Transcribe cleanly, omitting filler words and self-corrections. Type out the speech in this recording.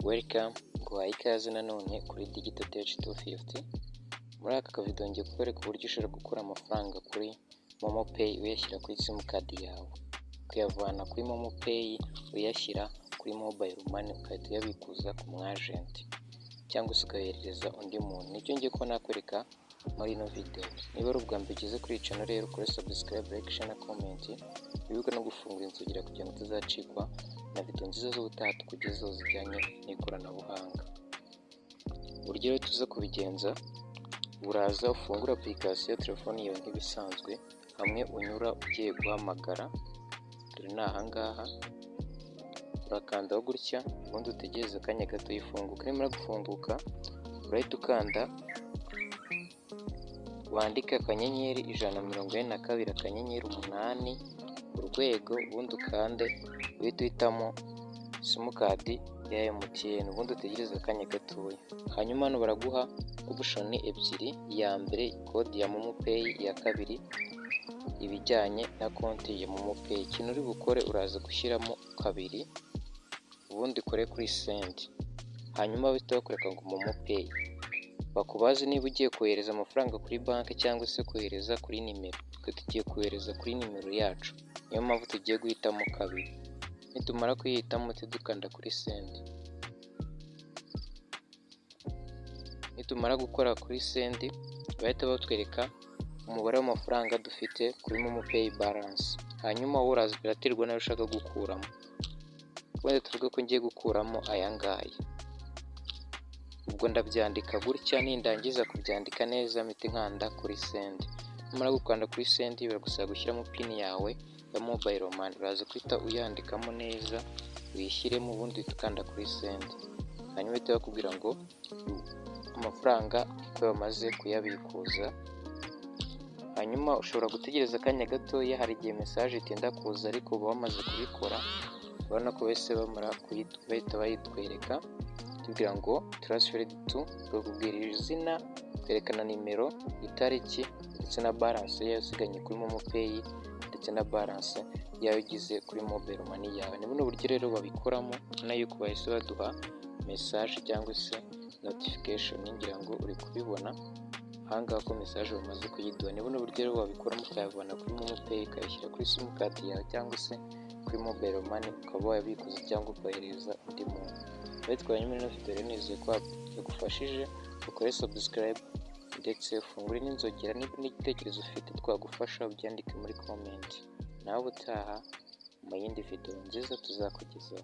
Welcome, nguhaye ikaze nanone kuri Digital Tech 250. Muri aka kavido ngiye kukwereka uburyo ushobora gukura amafaranga kuri Momo Pay uyashyira kuri simukadi yawe, kuyavana kuri Momo Pay uyashyira kuri Mobile Money ugahita uyabikuza ku mwajenti cyangwa se ukayoherereza undi muntu. Nicyo ngiye kuba nakwereka muri ino video. Niba ari ubwa mbere ugeze kuri iyi channel rero ukore subscribe, like, share na comment, wibuke no gufungura inzogera kugira ngo utazacikwa na video nziza z'ubutaha tukugezaho zijyanye n'ikoranabuhanga. Uburyo rero tuza kubigenza, uraza ufungura application ya telefone yawe nk'ibisanzwe, hamwe unyura ugiye guhamagara, dore ni aha ngaha, urakandaho gutya, ubundi utegereze akanya gato yifunguka. Nimara gufunguka urahita ukanda wandika akanyenyeri 142 akanyenyeri 8 urwego, ubundi ukande uhita uhitamo simukadi ya MTN, ubundi utegereze akanya gatoya. Hanyuma hano baraguha option ebyiri, iya mbere kode ya Momo Pay, iya kabiri ibijyanye na konti ya Momo Pay. Ikintu uri bukore uraza gushyiramo kabiri, ubundi ukore kuri send, hanyuma bahita bakwereka ngo Momo Pay. Bakubaze niba ugiye kohereza amafaranga kuri banki cyangwa se kohereza kuri nimero. Twe tugiye kohereza kuri nimero yacu, niyo mpamvu tugiye guhitamo kabiri. Nitumara kuyihitamo dukanda kuri send. Nitumara gukora kuri send bahita batwereka umubare w'amafaranga dufite kuri Momo Pay balance. Hanyuma wowe uraza biraterwa nayo ushaka gukuramo. Wenda tuvuge ko ngiye gukuramo aya ngaya, ubwo ndabyandika gutya, nindangiza kubyandika neza mpita nkanda kuri send. Numara gukanda kuri send biragusaba gushyiramo pin yawe ya Mobile Money, uraza kwita uyandikamo neza uyishyiremo, ubundi ukanda kuri send. Hanyuma bahita bakubwira ngo amafaranga ko bamaze kuyabikuza. Hanyuma ushobora gutegereza akanya gatoya, hari igihe message itinda kuza ariko uba wamaze kubikora. Urabona ko bese bamara bahita bayitwereka tubwira ngo transferred to, bakubwira izina, kwerekana nimero, itariki ndetse na balance yayo usiganye kuri Momo Pay ndetse na balance yayo ugize kuri Mobile Money yawe. Ni buno buryo rero babikoramo, nayo ko bahise baduha message cyangwa se notification, ngira ngo uri kubibona ahangaha ko message bamaze kuyiduha. Ni buno buryo rero babikoramo, ukayavana kuri Momo Pay ukayashyira kuri simukadi yawe cyangwa se kuri Mobile Money ukaba wayabikuza cyangwa ukohereza undi muntu. Twanyuma ino video rero nizeye ko yagufashije. Ukore subscribe ndetse ufungure n'inzogera. Niba n'igitekerezo ufite twagufasha ubyandike muri comment. Nawe utaha mu yindi video nziza tuzakugezaho.